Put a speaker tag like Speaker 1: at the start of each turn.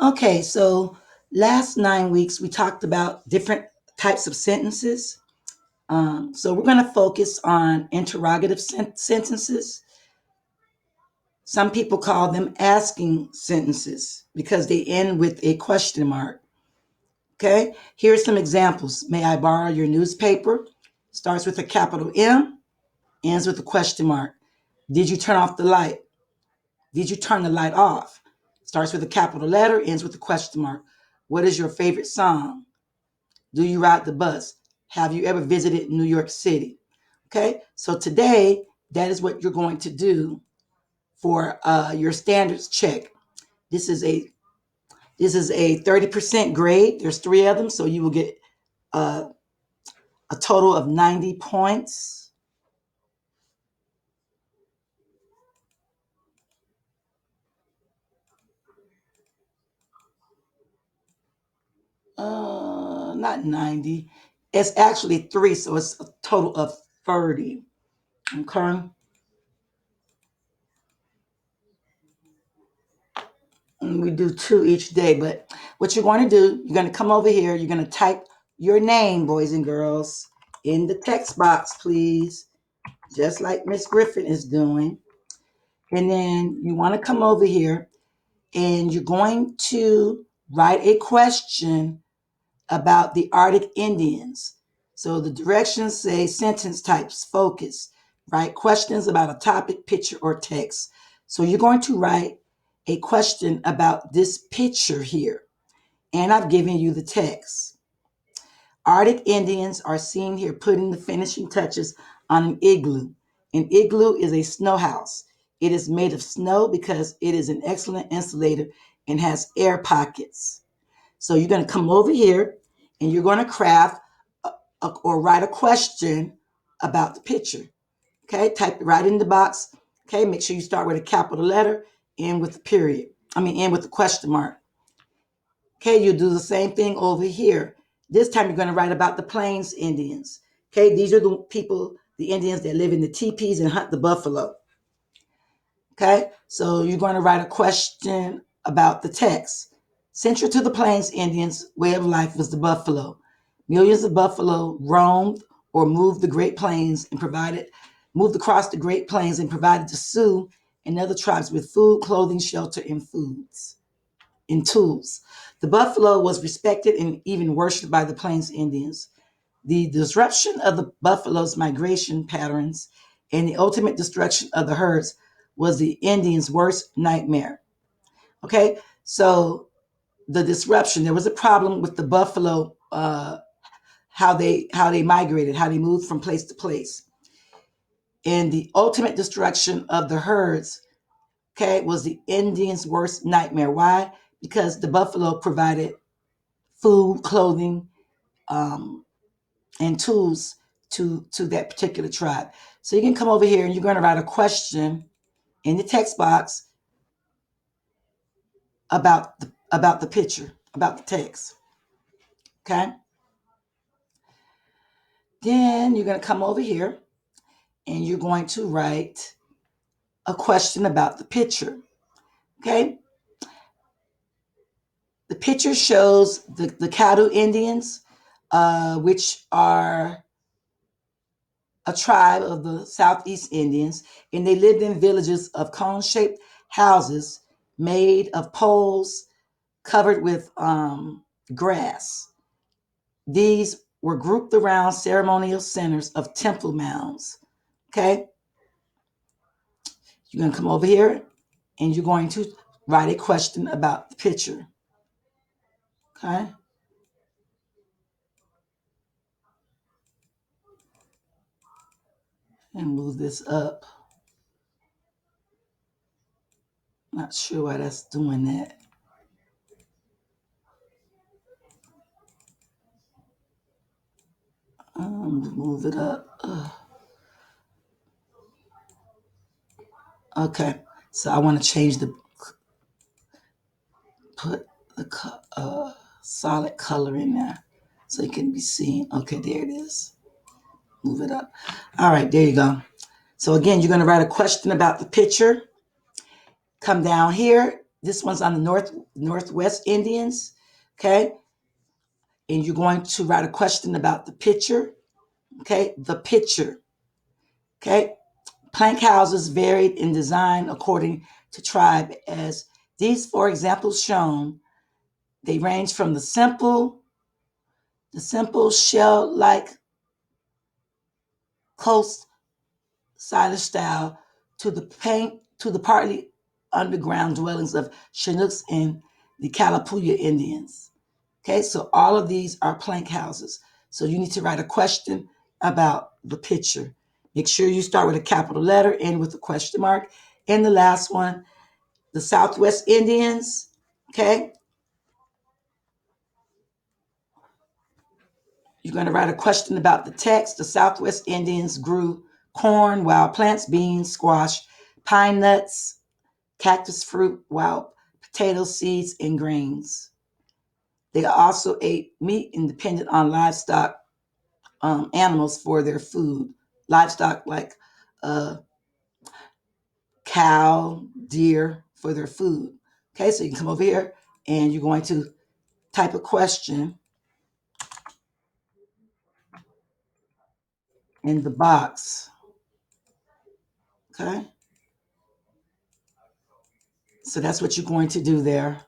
Speaker 1: Okay, so last 9 weeks we talked about different types of sentences. So we're going to focus on interrogative sentences. Some people call them asking sentences because they end with a question mark. Okay, here's some examples. May I borrow your newspaper? Starts with a capital M, ends with a question mark. Did you turn off the light? Did you turn the light off? Starts with a capital letter, ends with a question mark. What is your favorite song? Do you ride the bus? Have you ever visited New York City? Okay, so today that is what you're going to do for your standards check. This is a 30% grade. There's three of them, so you will get uh, a total of 90 points. Not 90. It's actually three, so it's a total of 30. Okay. And we do two each day, but what you're going to do, you're going to come over here, you're going to type your name, boys and girls, in the text box, please, just like Miss Griffin is doing. And then you want to come over here and you're going to write a question about the Arctic Indians. So the directions say sentence types, focus, write questions about a topic, picture, or text. So you're going to write a question about this picture here. And I've given you the text. Arctic Indians are seen here putting the finishing touches on an igloo. An igloo is a snow house. It is made of snow because it is an excellent insulator and has air pockets. So you're going to come over here and you're going to craft or write a question about the picture. Okay, type it right in the box. Okay, make sure you start with a capital letter, end with a period. End with a question mark. Okay, you do the same thing over here. This time you're going to write about the Plains Indians. Okay, these are the people, the Indians that live in the teepees and hunt the buffalo. Okay, so you're going to write a question about the text. Central to the Plains Indians' way of life was the buffalo. Millions of buffalo roamed or moved the Great Plains and moved across the Great Plains and provided the Sioux and other tribes with food, clothing, shelter, and tools. The buffalo was respected and even worshipped by the Plains Indians. The disruption of the buffalo's migration patterns and the ultimate destruction of the herds was the Indians' worst nightmare. Okay, so the disruption, there was a problem with the buffalo, how they migrated, how they moved from place to place, and the ultimate destruction of the herds. Okay, was the Indians' worst nightmare. Why? Because the buffalo provided food, clothing, um, and tools to that particular tribe. So you can come over here and you're going to write a question in the text box about the picture, about the text. Okay. Then you're going to come over here and you're going to write a question about the picture. Okay. The picture shows the Caddo Indians, which are a tribe of the Southeast Indians, and they lived in villages of cone-shaped houses made of poles covered with grass. These were grouped around ceremonial centers of temple mounds. Okay, you're going to come over here and you're going to write a question about the picture. Okay, and move this up. Not sure why that's doing that. Move it up. Okay, so I want to change put the solid color in there so it can be seen. Okay, there it is. Move it up. All right, there you go. So again, you're going to write a question about the picture. Come down here. This one's on the Northwest Indians. Okay. And you're going to write a question about the picture. Okay. The picture. Okay. Plank houses varied in design according to tribe, as these four examples shown. They range from the simple shell-like coast Salish style to the partly underground dwellings of Chinooks and the Kalapuya Indians. Okay, so all of these are plank houses. So you need to write a question about the picture. Make sure you start with a capital letter, end with a question mark. And the last one, the Southwest Indians. Okay, you're going to write a question about the text. The Southwest Indians grew corn, wild plants, beans, squash, pine nuts, cactus fruit, wild potato seeds, and grains. They also ate meat and depended on livestock animals for their food. Livestock like cow, deer for their food. Okay, so you can come over here and you're going to type a question in the box. Okay, so that's what you're going to do there.